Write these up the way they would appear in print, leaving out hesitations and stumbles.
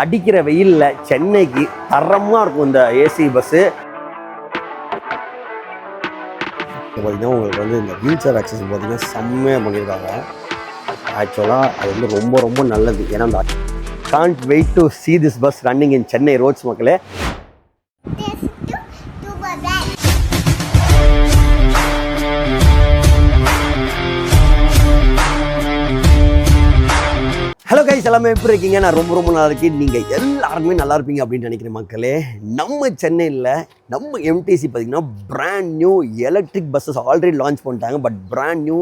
அடிக்கிற வெயில்ல சென்னைக்கு தரமாக இருக்கும் இந்த ஏசி பஸ்ஸு. பார்த்தீங்கன்னா உங்களுக்கு வந்து இந்த வீல் சேர் ஆக்சஸ் பார்த்தீங்கன்னா செம்மையாக பண்ணியிருக்காங்க. ஆக்சுவலாக அது வந்து ரொம்ப ரொம்ப நல்லது. ஏன்னா அந்த can't wait to see this bus running in Chennai roads மக்களே. ஹலோ கைஸ், எல்லாமே எப்படி இருக்கீங்க? நான் ரொம்ப ரொம்ப நல்லா இருக்கேன். நீங்கள் எல்லாருமே நல்லா இருப்பீங்க அப்படின்னு நினைக்கிறேன் மக்களே. நம்ம சென்னையில் நம்ம எம்டிசி பார்த்திங்கன்னா brand new electric buses already launch பண்ணிட்டாங்க. But brand new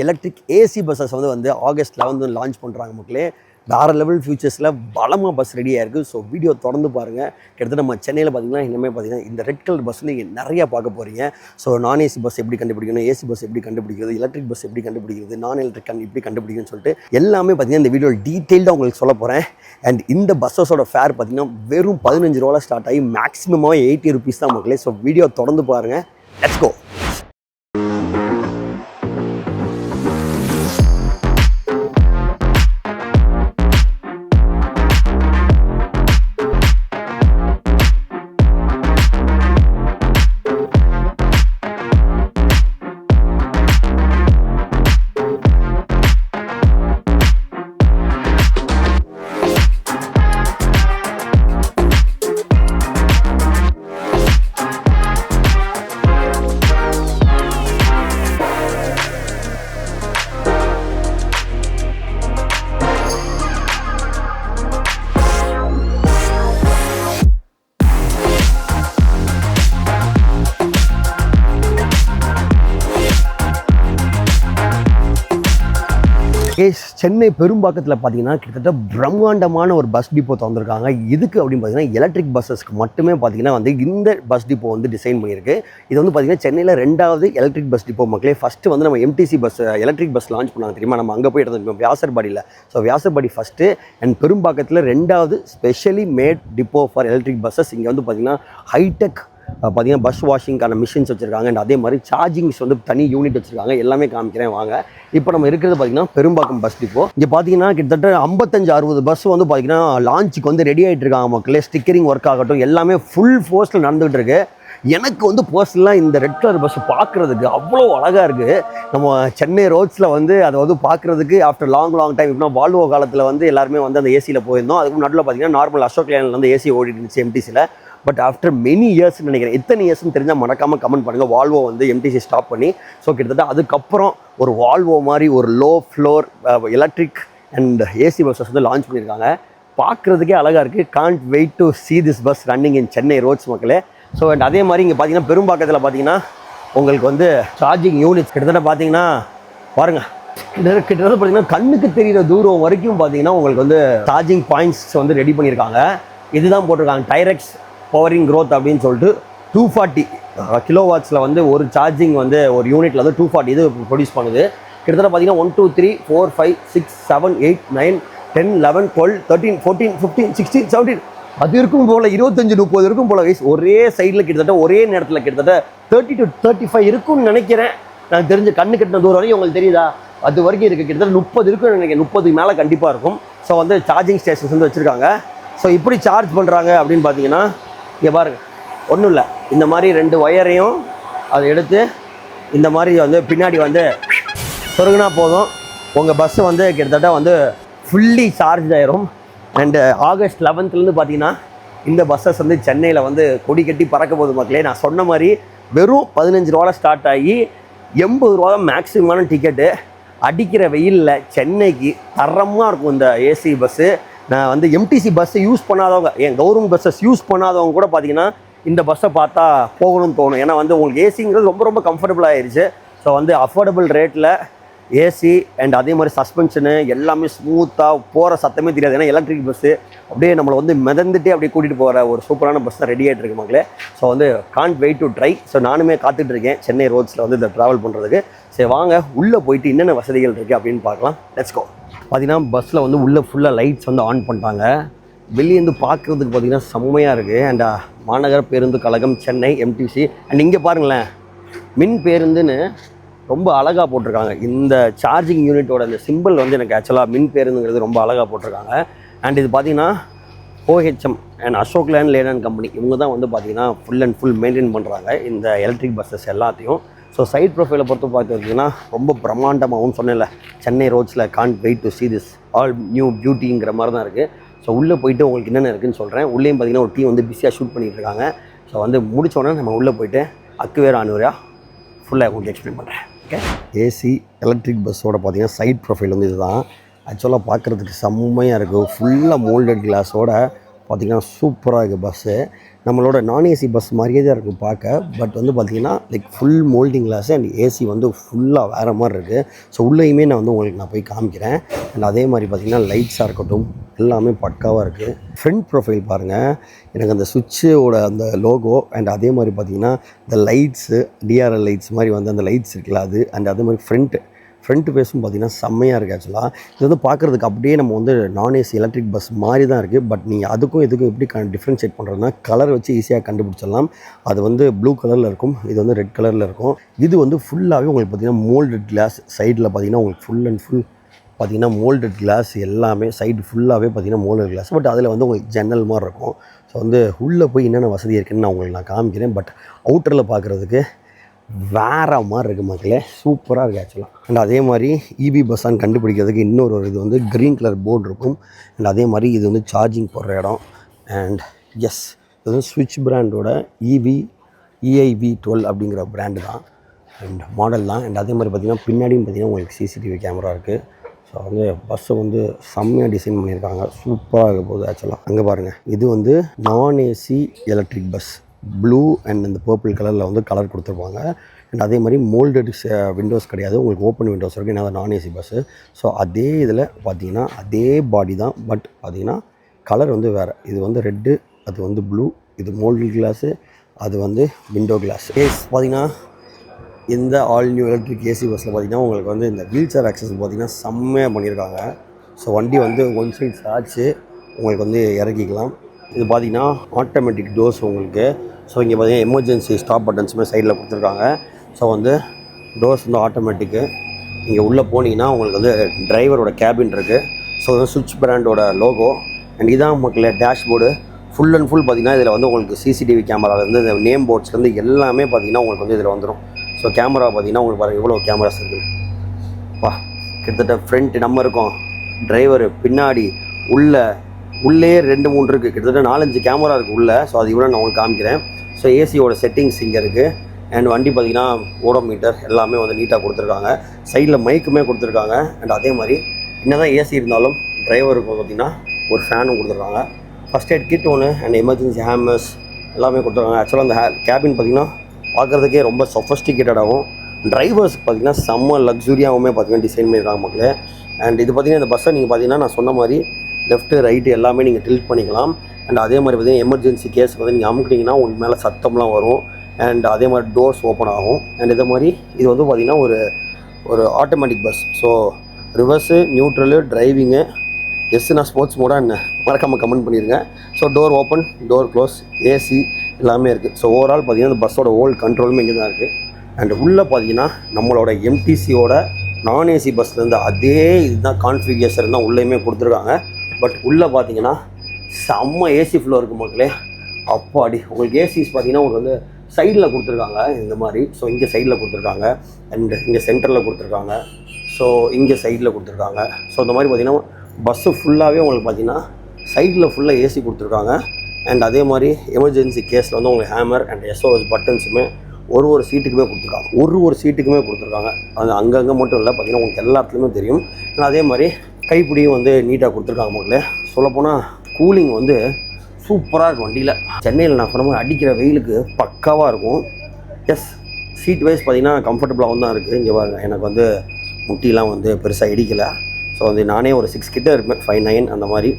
electric AC buses வந்து ஆகஸ்ட் 11 லான்ச் பண்ணுறாங்க மக்களே. வேறு லெவல் ஃபியூச்சர்ஸில் பலமாக பஸ் ரெடியாக இருக்குது. ஸோ வீடியோ தொடர்ந்து பாருங்கள். கிட்டத்தட்ட நம்ம சென்னையில் பார்த்திங்கன்னா இனிமேல் பார்த்திங்கன்னா இந்த ரெட் கலர் பஸ் நீங்கள் நிறையா பார்க்க போகிறீங்க. ஸோ நான் ஏசி பஸ் எப்படி கண்டுபிடிக்கணும், ஏசி பஸ் எப்படி கண்டுபிடிக்கிறது, எலக்ட்ரிக் பஸ் எப்படி கண்டுபிடிக்கிறது, நான் எலக்ட்ரிக் எப்படி கண்டுபிடிக்கணும்னு சொல்லிட்டு எல்லாமே பார்த்திங்கன்னா இந்த வீடியோ டீட்டெயில்டாக உங்களுக்கு சொல்ல போகிறேன். அண்ட் இந்த பஸ்ஸஸோட ஃபேர் பார்த்திங்கன்னா வெறும் 15 ரூபாவில் ஸ்டார்ட் ஆகி மேக்ஸிமமாக 80 ருபீஸ் தான் மக்களே. ஸோ வீடியோ தொடர்ந்து பாருங்கள். Let's go. சென்னை பெரும்பாக்கத்தில் பார்த்தீங்கன்னா கிட்டத்தட்ட பிரம்மாண்டமான ஒரு பஸ் டிப்போ திறந்துருக்காங்க. இதுக்கு அப்படின்னு பார்த்தீங்கன்னா எலக்ட்ரிக் பஸ்ஸஸ்க்கு மட்டுமே பார்த்தீங்கன்னா வந்து இந்த பஸ் டிப்போ வந்து டிசைன் பண்ணியிருக்கு. இது வந்து பார்த்தீங்கன்னா சென்னையில் 2வது எலக்ட்ரிக் பஸ் டிப்போ மக்களே. ஃபஸ்ட்டு வந்து நம்ம MTC bus electric bus launch பண்ணாங்க தெரியுமா, நம்ம அங்கே போய் எடுத்துருக்கோம் வியாசர்பாடியில். ஸோ வியாசர்பாடி ஃபஸ்ட்டு அண்ட் பெரும்பாக்கத்தில் 2வது specially mat depot for electric buses. இங்கே வந்து பார்த்தீங்கன்னா ஹைடெக் பார்த்தீங்கன்னா பஸ் வாஷிங்கான மிஷின்ஸ் வச்சுருக்காங்க. அண்ட் அதே மாதிரி சார்ஜிங்ஸ் வந்து தனி யூனிட் வச்சுருக்காங்க. எல்லாமே காமிக்கிறேன் வாங்க. இப்போ நம்ம இருக்கிறது பார்த்திங்கன்னா பெரும்பாக்கம் பஸ் டிப்போ. இங்கே பார்த்தீங்கன்னா கிட்டத்தட்ட 55-60 பஸ் வந்து பார்த்திங்கன்னா லான்ச்சுக்கு வந்து ரெடி ஆகிட்டு இருக்காங்க மக்களே. ஸ்டிக்கரிங் ஒர்க் ஆகட்டும் எல்லாமே ஃபுல் ஃபோர்ஸில் நடந்துகிட்டு இருக்கு. எனக்கு வந்து பர்சனலாக இந்த ரெட் கலர் பஸ் பார்க்குறதுக்கு அவ்வளோ அழகாக இருக்குது. நம்ம சென்னை ரோட்ஸில் வந்து அதை வந்து பார்க்குறதுக்கு ஆஃப்டர் லாங் டைம். இப்போனா வால்வோ காலத்தில் வந்து எல்லாருமே வந்து அந்த ஏசியில் போயிருந்தோம். அதுக்கு நடுவில் பார்த்திங்கன்னா நார்மல் அசோக் லேனில் வந்து ஏசி ஓடிட்டு இருந்துச்சு எம்டிசியில். பட் ஆஃப்டர் மெனி இயர்ஸ்ன்னு நினைக்கிறேன். எத்தனை இயர்ஸ்ன்னு தெரிஞ்சால் மறக்காமல் கமெண்ட் பண்ணுங்கள். வால்வோ வந்து எம்டிசி ஸ்டாப் பண்ணி ஸோ கிட்டத்தட்ட அதுக்கப்புறம் ஒரு வால்வோ மாதிரி ஒரு low floor electric and AC buses வந்து லான்ச் பண்ணியிருக்காங்க. பார்க்குறதுக்கே அழகாக இருக்குது. Can't wait to see this bus running in Chennai roads மக்களே. ஸோ அண்ட் அதே மாதிரி இங்கே பார்த்தீங்கன்னா பெரும்பாக்கத்தில் பார்த்தீங்கன்னா உங்களுக்கு வந்து சார்ஜிங் யூனிட்ஸ் கிட்டத்தட்ட பார்த்தீங்கன்னா பாருங்கள் கிட்டத்தட்ட பார்த்தீங்கன்னா கண்ணுக்கு தெரிகிற தூரம் வரைக்கும் பார்த்தீங்கன்னா உங்களுக்கு வந்து சார்ஜிங் பாயிண்ட்ஸ் வந்து ரெடி பண்ணியிருக்காங்க. இதுதான் போட்டிருக்காங்க டைரெக்ட் பவரிங் க்ரோத் அப்படின்னு சொல்லிட்டு 240 கிலோவாட்ஸில் வந்து ஒரு சார்ஜிங் வந்து ஒரு யூனிட்டில் வந்து 240 இது ப்ரொடியூஸ் பண்ணுது. கிட்டத்தட்ட பார்த்தீங்கன்னா 1 2 3 4 5 6 7 8 9 10 11 12 13 14 15 16 17 அது இருக்கும் போல் 25 30 இருக்கும் போல் வயசு ஒரே சைடில் கிட்டத்தட்ட ஒரே நேரத்தில் கிட்டத்தட்ட 30 to 35 இருக்கும்னு நினைக்கிறேன். நான் தெரிஞ்ச கண்ணு கட்டின தூரம் வரைக்கும் உங்களுக்கு தெரியுதா, அது வரைக்கும் இருக்குது. கிட்டத்தட்ட 30 இருக்குன்னு நினைக்கிறேன். 30 மேலே கண்டிப்பாக இருக்கும். ஸோ வந்து சார்ஜிங் ஸ்டேஷன்ஸ் வந்து வச்சுருக்காங்க. ஸோ இப்படி சார்ஜ் பண்ணுறாங்க அப்படின்னு பார்த்தீங்கன்னா இங்கே பாருங்கள், ஒன்றும் இல்லை, இந்த மாதிரி 2 ஒயரையும் அதை எடுத்து இந்த மாதிரி வந்து பின்னாடி வந்து சொருகுனா போதும். உங்கள் பஸ்ஸு வந்து கிட்டத்தட்ட வந்து ஃபுல்லி சார்ஜ் ஆயிரும். அண்டு ஆகஸ்ட் 11 பார்த்தீங்கன்னா இந்த பஸ்ஸஸ் வந்து சென்னையில் வந்து கொடி கட்டி பறக்க போகுது மக்களே. நான் சொன்ன மாதிரி வெறும் 15 ரூபாவில் ஸ்டார்ட் ஆகி 80 ரூபா தான் மேக்ஸிமமான டிக்கெட்டு. அடிக்கிற வெயிலில் சென்னைக்கு தரமாக இருக்கும் இந்த ஏசி பஸ்ஸு. நான் வந்து எம்டிசி பஸ்ஸை யூஸ் பண்ணாதவங்க, கவர்மெண்ட் பஸ்ஸஸ் யூஸ் பண்ணாதவங்க கூட பார்த்தீங்கன்னா இந்த பஸ்ஸை பார்த்தா போகணும்னு தோணும். ஏன்னா வந்து உங்களுக்கு ஏசிங்கிறது ரொம்ப ரொம்ப கம்ஃபர்டபுளாக ஆயிடுச்சு. ஸோ வந்து அஃபோர்டபுள் ரேட்டில் ஏசி அண்ட் அதே மாதிரி சஸ்பென்ஷனு எல்லாமே ஸ்மூத்தாக போகிற சத்தமே தெரியாது. ஏன்னா எலக்ட்ரிக் பஸ்ஸு அப்படியே நம்மளை வந்து மிதந்துட்டே அப்படியே கூட்டிகிட்டு போகிற ஒரு சூப்பரான பஸ் தான் ரெடி ஆகிட்டு இருக்கு மக்களே. ஸோ வந்து can't wait to try. So நானுமே காத்துட்ருக்கேன் சென்னை ரோட்ஸில் வந்து இதை ட்ராவல் பண்ணுறதுக்கு. சரி வாங்க உள்ளே போயிட்டு என்னென்ன வசதிகள் இருக்குது அப்படின்னு பார்க்கலாம். Let's go. பார்த்தீங்கன்னா பஸ்ஸில் வந்து உள்ளே ஃபுல்லாக லைட்ஸ் வந்து ஆன் பண்ணிட்டாங்க. வெளியேருந்து பார்க்குறதுக்கு பார்த்திங்கன்னா செம்மையாக இருக்குது. அண்ட் மாநகர பேருந்து கழகம் சென்னை எம்டிசி. அண்ட் இங்கே பாருங்களேன், மின் பேருந்துன்னு ரொம்ப அழகாக போட்டிருக்காங்க. இந்த சார்ஜிங் யூனிட்டோட இந்த சிம்பிள் வந்து எனக்கு ஆக்சுவலாக மின் பேருந்துங்கிறது ரொம்ப அழகாக போட்டிருக்காங்க. அண்ட் இது பார்த்திங்கன்னா OHM and Ashok land land company இவங்க தான் வந்து பார்த்திங்கன்னா ஃபுல் அண்ட் ஃபுல் மெயின்டைன் பண்ணுறாங்க இந்த எலக்ட்ரிக் பஸ்ஸஸ் எல்லாத்தையும். ஸோ சைட் ப்ரொஃபைலை பொறுத்து பார்த்துக்கிட்டிங்கன்னா ரொம்ப பிரம்மாண்டமாகவும் சொன்னேன்ல, சென்னை ரோட்ஸில் can't wait to see this all new பியூட்டிங்கிற மாதிரி தான் இருக்குது. ஸோ உள்ளே போயிட்டு உங்களுக்கு என்னென்ன இருக்குதுன்னு சொல்கிறேன். உள்ளேயும் பார்த்திங்கன்னா ஒரு டீம் வந்து பிஸியாக ஷூட் பண்ணிகிட்டு இருக்காங்க. ஸோ வந்து முடித்தோடனே நம்ம உள்ளே போயிட்டு அக்குவேர் அனுவரா ஃபுல்லாக உங்களுக்கு எக்ஸ்பிளைன் பண்ணுறேன். ஓகே, ஏசி எலக்ட்ரிக் பஸ்ஸோட பார்த்திங்கன்னா சைட் ப்ரொஃபைல் வந்து இதுதான். ஆக்சுவலாக பார்க்குறதுக்கு செம்மையாக இருக்குது. ஃபுல்லாக மோல்டட் கிளாஸோட பார்த்திங்கன்னா சூப்பராக இருக்குது பஸ்ஸு. நம்மளோட நான் ஏசி பஸ் மாதிரியே தான் இருக்குது பார்க்க. பட் வந்து பார்த்திங்கன்னா like full moulding class and AC வந்து ஃபுல்லாக வேறு மாதிரி இருக்குது. ஸோ உள்ளேயுமே நான் போய் காமிக்கிறேன். அண்ட் அதே மாதிரி பார்த்திங்கன்னா லைட்ஸாக இருக்கட்டும் எல்லாமே பக்காவாக இருக்குது. ஃப்ரண்ட் ப்ரொஃபைல் பாருங்கள், எனக்கு அந்த சுவிட்சோட அந்த லோகோ அண்ட் அதே மாதிரி பார்த்திங்கன்னா இந்த லைட்ஸு DRL லைட்ஸ் மாதிரி வந்து அந்த லைட்ஸ் இருக்குல்ல அது அண்ட் அதே மாதிரி ஃப்ரண்ட் ஃபேஸும் பார்த்திங்கன்னா செம்மையாக இருக்குது. ஆக்சுவலாக இது வந்து பார்க்குறதுக்கு அப்படியே நம்ம வந்து நான் ஏசி எலக்ட்ரிக் பஸ் மாதிரி தான் இருக்குது. பட் நீங்கள் அதுக்கும் இதுக்கும் எப்படி டிஃப்ரென்ஷியேட் பண்ணுறதுனா கலர் வச்சு ஈஸியாக கண்டுபிடிச்சிடலாம். அது வந்து ப்ளூ கலரில் இருக்கும், இது வந்து ரெட் கலரில் இருக்கும். இது வந்து ஃபுல்லாகவே உங்களுக்கு பார்த்திங்கன்னா மோல்டட் கிளாஸ். சைடில் பார்த்திங்கன்னா உங்களுக்கு ஃபுல் அண்ட் ஃபுல் பார்த்திங்கன்னா மோல்டட் கிளாஸ் எல்லாமே சைடு ஃபுல்லாகவே பார்த்திங்கன்னா மோல்டட் கிளாஸ். பட் அதில் வந்து உங்களுக்கு ஜன்னல் மாதிரி இருக்கும். ஸோ வந்து உள்ளே போய் என்னென்ன வசதி இருக்குதுன்னு நான் உங்களுக்கு காமிக்கிறேன். பட் அவுட்டரில் பார்க்குறதுக்கு வேறு மாதிரி இருக்குது மக்களே, சூப்பராக இருக்குது ஆக்சுவலாக. அண்ட் அதே மாதிரி இபி பஸ்ஸான்னு கண்டுபிடிக்கிறதுக்கு இன்னொரு இது வந்து க்ரீன் கலர் போர்டு இருக்கும். அண்ட் அதே மாதிரி இது வந்து சார்ஜிங் போடுற இடம். அண்ட் எஸ், இது வந்து ஸ்விட்ச் பிராண்டோட EIV12 அப்படிங்கிற பிராண்டு தான் அண்ட் மாடல் தான். அண்ட் அதே மாதிரி பார்த்திங்கன்னா பின்னாடியும் பார்த்திங்கன்னா உங்களுக்கு CCTV கேமரா இருக்குது. ஸோ வந்து பஸ்ஸை வந்து செம்மையாக டிசைன் பண்ணியிருக்காங்க, சூப்பராக இருக்க போகுது ஆக்சுவலாக. அங்கே பாருங்கள், இது வந்து நான் AC electric bus. Blue and இந்த பர்பிள் கலரில் வந்து கலர் கொடுத்துருப்பாங்க. அண்ட் அதே மாதிரி மோல்டட் விண்டோஸ் கிடையாது, உங்களுக்கு ஓப்பன் விண்டோஸ் இருக்குது. ஏன்னா நான் ஏசி பஸ்ஸு. ஸோ அதே இதில் பார்த்தீங்கன்னா அதே பாடி தான், பட் பார்த்திங்கன்னா கலர் வந்து வேறு. இது வந்து ரெட்டு, அது வந்து ப்ளூ. இது மோல்டட் கிளாஸு, அது வந்து விண்டோ கிளாஸ். கேஸ் பார்த்திங்கன்னா இந்த ஆல் நியூ எலக்ட்ரிக் ஏசி பஸ்ஸில் பார்த்திங்கன்னா உங்களுக்கு வந்து இந்த வீல் சேர் ஆக்சஸ் பார்த்திங்கன்னா செம்மையாக பண்ணியிருக்காங்க. ஸோ வண்டி வந்து ஒன் சைட் சாய்ச்சி உங்களுக்கு வந்து இறக்கிக்கலாம். இது பார்த்திங்கன்னா ஆட்டோமேட்டிக் டோர்ஸ் உங்களுக்கு. ஸோ இங்கே பார்த்திங்கன்னா எமர்ஜென்சி ஸ்டாப் பட்டன்ஸுமே சைடில் கொடுத்துருக்காங்க. ஸோ வந்து டோர்ஸ் வந்து ஆட்டோமேட்டிக்கு. இங்கே உள்ளே போனீங்கன்னா உங்களுக்கு வந்து டிரைவரோட கேபின் இருக்குது. ஸோ வந்து சுவிட்ச் பிராண்டோட லோகோ. அண்ட் இதான் மக்களே டேஷ்போர்டு. ஃபுல் அண்ட் ஃபுல் பார்த்திங்கன்னா இதில் வந்து உங்களுக்கு CCTV கேமராலேருந்து இந்த நேம் போர்ட்ஸ்லேருந்து எல்லாமே பார்த்திங்கன்னா உங்களுக்கு வந்து இதில் வந்துடும். ஸோ கேமரா பார்த்திங்கன்னா உங்களுக்கு பாருங்கள் எவ்வளோ கேமராஸ் இருக்குது. கிட்டத்தட்ட ஃப்ரண்ட் நம்ம இருக்கோம், டிரைவரு பின்னாடி, உள்ளே 2-3 இருக்குது, கிட்டத்தட்ட 4-5 கேமரா இருக்குது உள்ளே. ஸோ அது இவ்வளோ நான் உங்களுக்கு காமிக்கிறேன். ஸோ ஏசியோட செட்டிங்ஸ் இங்கே இருக்குது. அண்ட் வண்டி பார்த்திங்கன்னா ஓடோமீட்டர் எல்லாமே வந்து நீட்டாக கொடுத்துருக்காங்க. சைடில் மைக்குமே கொடுத்துருக்காங்க. அண்ட் அதே மாதிரி என்ன தான் ஏசி இருந்தாலும் டிரைவருக்கு பார்த்திங்கன்னா ஒரு ஃபேனும் கொடுத்துருக்காங்க. ஃபஸ்ட் எய்ட் கிட் ஒன்று அண்ட் எமர்ஜென்சி ஹேமர்ஸ் எல்லாமே கொடுத்துருக்காங்க. ஆக்சுவலாக அந்த கேபின் பார்த்திங்கன்னா பார்க்குறதுக்கே ரொம்ப சொஃபஸ்டிகேட்டடாகவும், டிரைவர்ஸ்க்கு பார்த்திங்கன்னா செம்ம லக்ஸுரியாகவுமே பார்த்திங்கன்னா டிசைன் பண்ணியிருக்காங்க மக்களே. அண்ட் இது பார்த்திங்கன்னா இந்த பஸ்ஸை நீங்கள் பார்த்திங்கன்னா நான் சொன்ன மாதிரி லெஃப்ட்டு ரைட்டு எல்லாமே நீங்கள் டில்ட் பண்ணிக்கலாம். அண்ட் அதே மாதிரி பார்த்திங்கன்னா எமர்ஜென்சி கேஸ் வந்து நீங்கள் அமுக்கிட்டிங்கன்னா உங்களுக்கு மேலே சத்தம்லாம் வரும். அண்ட் அதே மாதிரி டோர்ஸ் ஓப்பன் ஆகும். அண்ட் இதே மாதிரி இது வந்து பார்த்திங்கன்னா ஒரு automatic bus. So reverse, neutral, driving, நான் ஸ்போர்ட்ஸ் மோடாக என்ன மறக்காமல் கமெண்ட் பண்ணிடுங்க. So door open, door close, AC எல்லாமே இருக்குது. ஸோ ஓவரால் பார்த்திங்கன்னா இந்த பஸ்ஸோட ஹோல் கண்ட்ரோலுமே இங்கே தான் இருக்குது. அண்ட் உள்ளே பார்த்திங்கன்னா நம்மளோட MTCயோட நான் ஏசி பஸ்லேருந்து அதே இதுதான் கான்ஃபிகரேஷன் தான் உள்ளேயுமே கொடுத்துருக்காங்க. பட் உள்ளே பார்த்தீங்கன்னா செம்ம ஏசி ஃப்ளோ இருக்குது மக்களே. அப்பாடி உங்களுக்கு ஏசிஸ் பார்த்தீங்கன்னா உங்களுக்கு வந்து சைடில் கொடுத்துருக்காங்க இந்த மாதிரி. ஸோ இங்கே சைடில் கொடுத்துருக்காங்க அண்ட் இங்கே சென்டரில் கொடுத்துருக்காங்க. ஸோ இங்கே சைடில் கொடுத்துருக்காங்க. ஸோ இந்த மாதிரி பார்த்திங்கன்னா பஸ்ஸு ஃபுல்லாகவே உங்களுக்கு பார்த்திங்கன்னா சைடில் ஃபுல்லாக ஏசி கொடுத்துருக்காங்க. அண்ட் அதே மாதிரி எமர்ஜென்சி கேஸில் வந்து உங்களுக்கு ஹேமர் அண்ட் SOS பட்டன்ஸுமே ஒரு சீட்டுக்குமே கொடுத்துருக்காங்க. ஒரு சீட்டுக்குமே கொடுத்துருக்காங்க. அது அங்கங்கே மட்டும் இல்லை, பார்த்திங்கன்னா உங்களுக்கு எல்லா இடத்துலையுமே தெரியும். அதே மாதிரி கைப்பிடியும் வந்து நீட்டாக கொடுத்துருக்காங்க மக்களே. சொல்லப்போனால் கூலிங் வந்து சூப்பராக இருக்கும் வண்டியில். சென்னையில் நான் சொன்ன மாதிரி அடிக்கிற வெயிலுக்கு பக்காவாக இருக்கும். எஸ், சீட் வைஸ் பார்த்திங்கன்னா கம்ஃபர்டபுளாகவும் தான் இருக்குது. இங்கே பாருங்கள், எனக்கு வந்து முட்டிலாம் வந்து பெருசாக இடிக்கலை. ஸோ வந்து நானே ஒரு 6 கிட்ட இருப்பேன், 5-9 அந்த மாதிரி.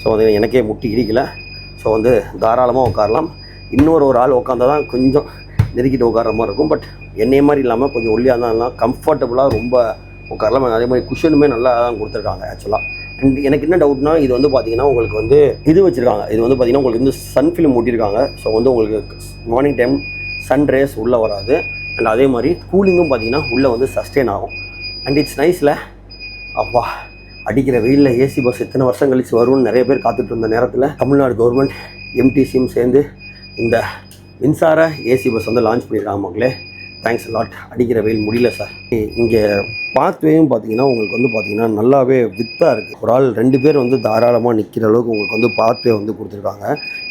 ஸோ வந்து எனக்கே முட்டி இடிக்கலை. ஸோ வந்து தாராளமாக உட்காரலாம். இன்னொரு ஆள் உட்காந்தா தான் கொஞ்சம் நெருக்கிட்டு உட்கார மாதிரி இருக்கும். பட் என்னைய மாதிரி இல்லாமல் கொஞ்சம் ஒல்லியாக தான் கம்ஃபர்டபுளாக ரொம்ப உட்காரலாம். அதே மாதிரி குஷனுமே நல்லா தான் கொடுத்துருக்காங்க ஆக்சுவலாக. அண்ட் எனக்கு என்ன டவுட்னா, இது வந்து பார்த்திங்கன்னா உங்களுக்கு வந்து இது வச்சுருக்காங்க. இது வந்து பார்த்திங்கன்னா உங்களுக்கு வந்து சன் ஃபிலிம் ஓட்டியிருக்காங்க. ஸோ வந்து உங்களுக்கு மார்னிங் டைம் சன் ரேஸ் உள்ளே வராது. அண்ட் அதே மாதிரி கூலிங்கும் பார்த்திங்கன்னா உள்ளே வந்து சஸ்டெயின் ஆகும். அண்ட் இட்ஸ் நைஸில் அப்பா அடிக்கிற வெயிலில் ஏசி பஸ் எத்தனை வருஷம் கழிச்சு வரும்னு நிறைய பேர் காத்துட்டு இருந்த நேரத்தில் தமிழ்நாடு கவர்மெண்ட் எம்டிசியும் சேர்ந்து இந்த மின்சார ஏசி பஸ் வந்து லான்ச் பண்ணியிருக்காங்க மக்களே. Thanks lot. அடிக்கிற வெயில் முடியல சார். இங்கே பாத்வேயும் பார்த்தீங்கன்னா உங்களுக்கு வந்து பார்த்தீங்கன்னா நல்லாவே வித்தாக இருக்குது. ஒரு ஆள் 2 பேர் வந்து தாராளமாக நிற்கிற அளவுக்கு உங்களுக்கு வந்து பாத்வே வந்து கொடுத்துருக்காங்க.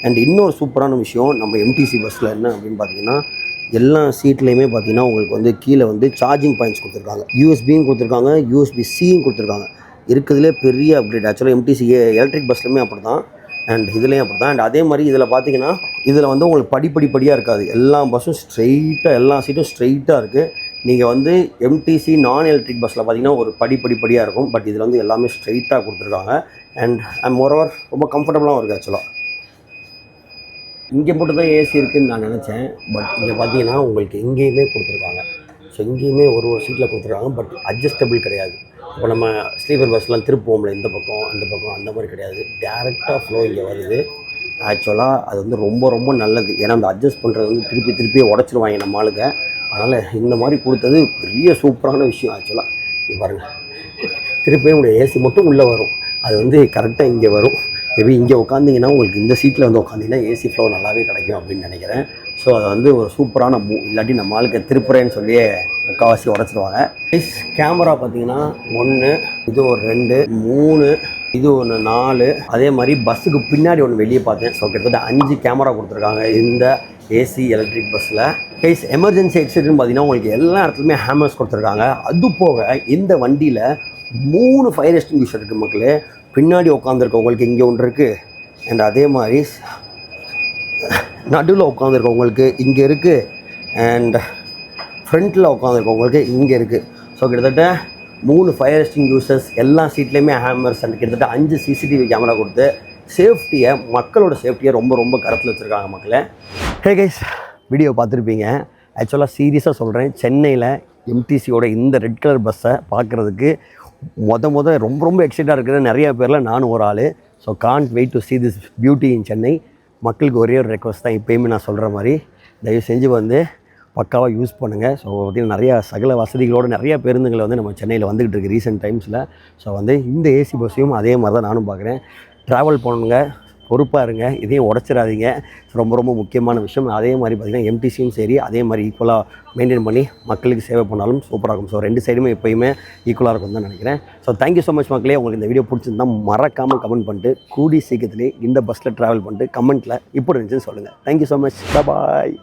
அண்ட் இன்னொரு சூப்பரான விஷயம் நம்ம எம்டிசி பஸ்ஸில் என்ன அப்படின்னு பார்த்தீங்கன்னா எல்லா சீட்லேயுமே பார்த்தீங்கன்னா உங்களுக்கு வந்து கீழே வந்து சார்ஜிங் பாயிண்ட்ஸ் கொடுத்துருக்காங்க. யூஎஸ்பியும் கொடுத்துருக்காங்க, யூஎஸ்பி-Cயும் கொடுத்துருக்காங்க. இருக்கிறதுலே பெரிய அப்டேட். ஆக்சுவலாக எம்டிசி எலக்ட்ரிக் பஸ்லையுமே அப்படி தான், அண்ட் இதுலேயும் அப்படி தான். அண்ட் அதே மாதிரி இதில் பார்த்தீங்கன்னா இதில் வந்து உங்களுக்கு படிப்படியாக இருக்காது. எல்லா பஸ்ஸும் ஸ்ட்ரெயிட்டாக, எல்லா சீட்டும் ஸ்ட்ரெயிட்டாக இருக்குது. நீங்கள் வந்து எம்டிசி நான் எலக்ட்ரிக் பஸ்ஸில் பார்த்தீங்கன்னா ஒரு படிப்படியாக இருக்கும். பட் இதில் வந்து எல்லாமே ஸ்ட்ரெயிட்டாக கொடுத்துருக்காங்க. அண்ட் மோரோவர் ரொம்ப கம்ஃபர்டபுளாகவும் இருக்குது. ஆக்சுவலாக இங்கே மட்டும் தான் ஏசி இருக்குதுன்னு நான் நினச்சேன். பட் இங்கே பார்த்தீங்கன்னா உங்களுக்கு எங்கேயுமே கொடுத்துருக்காங்க. ஸோ இங்கேயுமே ஒரு சீட்டில் கொடுத்துருக்காங்க. பட் அட்ஜஸ்டபிள் கிடையாது. இப்போ நம்ம ஸ்லீப்பர் பஸ்லாம் திருப்போம்ல இந்த பக்கம் அந்த பக்கம், அந்த மாதிரி கிடையாது. டேரெக்டாக ஃப்ளோ இங்கே வருது. ஆக்சுவலாக அது வந்து ரொம்ப நல்லது. ஏன்னா அந்த அட்ஜஸ்ட் பண்ணுறது வந்து திருப்பி உடச்சிருவாங்க நம்ம ஆளுங்க. அதனால் இந்த மாதிரி கொடுத்தது பெரிய சூப்பரான விஷயம். ஆக்சுவலாக இங்கே பாருங்கள், திருப்பவே முடியாது. ஏசி மட்டும் உள்ளே வரும். அது வந்து கரெக்டாக இங்கே வரும். மேபி இங்கே உட்காந்திங்கன்னா உங்களுக்கு இந்த சீட்டில் வந்து உட்காந்திங்கன்னா ஏசி ஃப்ளோ நல்லாவே கிடைக்கும் அப்படின்னு நினைக்கிறேன். ஸோ அது வந்து ஒரு சூப்பரான இல்லாட்டி நம்ம ஆளுக்கு திருப்புறேன்னு சொல்லியே முக்கால்வாசி உடச்சிடுவாங்க. கேமரா பார்த்தீங்கன்னா 1, இது ஒரு 2, 3, இது ஒன்று 4. அதே மாதிரி பஸ்ஸுக்கு பின்னாடி ஒன்று வெளியே பார்த்தேன். ஸோ கிட்டத்தட்ட 5 கேமரா கொடுத்துருக்காங்க இந்த ஏசி எலக்ட்ரிக் பஸ்ஸில். கைஸ் எமர்ஜென்சி எக்ஸிட்னு பார்த்தீங்கன்னா உங்களுக்கு எல்லா இடத்துலையுமே ஹேமர்ஸ் கொடுத்துருக்காங்க. அது போக இந்த வண்டியில் 3 ஃபயர் எக்ஸ்டிங்விஷர் இருக்குது மக்களே. பின்னாடி உட்காந்துருக்கவங்களுக்கு இங்கே ஒன்று இருக்குது. அண்ட் அதே மாதிரி நடுவில் உட்காந்துருக்கவங்களுக்கு இங்கே இருக்குது. அண்ட் ஃப்ரண்ட்டில் உட்காந்துருக்கவங்களுக்கு இங்கே இருக்குது. ஸோ கிட்டத்தட்ட 3 ஃபயர் எக்ஸ்டிங்விஷர்ஸ், எல்லா சீட்லேயுமே ஹேமர்ஸ், அண்ட் கிட்டத்தட்ட 5 சிசிடிவி கேமரா கொடுத்து சேஃப்டியை, மக்களோட சேஃப்டியை ரொம்ப கருத்தில் வச்சுருக்காங்க மக்களே. ஹே கைஸ், வீடியோ பார்த்துருப்பீங்க. ஆக்சுவலாக சீரியஸாக சொல்கிறேன், சென்னையில் எம்டிசியோட இந்த ரெட் கலர் பஸ்ஸை பார்க்குறதுக்கு ரொம்ப எக்ஸைட்டாக இருக்கிற நிறைய பேரில் நானும் ஒரு ஆள். So can't wait to see this beauty in Chennai. மக்களுக்கு ஒரே ஒரு ரெக்வஸ்ட் தான் எப்போயுமே நான் சொல்கிற மாதிரி, தயவு செஞ்சு வந்து பக்காவாக யூஸ் பண்ணுங்கள். ஸோ பார்த்திங்கன்னா நிறையா சகல வசதிகளோடு நிறைய பேருந்துகள் வந்து நம்ம சென்னையில் வந்துக்கிட்டு இருக்குது ரீசெண்ட் டைம்ஸில். ஸோ வந்து இந்த ஏசி பஸ்ஸையும் அதே மாதிரி தான் நானும் பார்க்குறேன். ட்ராவல் பண்ணுங்க, பொறுப்பாக இருங்க, இதையும் உடச்சிடாதீங்க. ரொம்ப முக்கியமான விஷயம். அதே மாதிரி பார்த்திங்கன்னா எம்டிசியும் சரி அதே மாதிரி ஈக்குவலாக மெயின்டைன் பண்ணி மக்களுக்கு சேவை பண்ணாலும் சூப்பராக இருக்கும். ஸோ 2 சைடுமே எப்போயுமே ஈக்குவலாக இருக்கும் தான் நினைக்கிறேன். ஸோ தேங்க்யூ ஸோ மச் மக்களே. உங்களுக்கு இந்த வீடியோ பிடிச்சிருந்தால் மறக்காமல் கமெண்ட் பண்ணிட்டு கூடி சீக்கிரத்துலேயே இந்த பஸ்ஸில் ட்ராவல் பண்ணிட்டு கமெண்ட்டில் இப்படி இருந்துச்சுன்னு சொல்லுங்கள். Thank you so much. பாய்.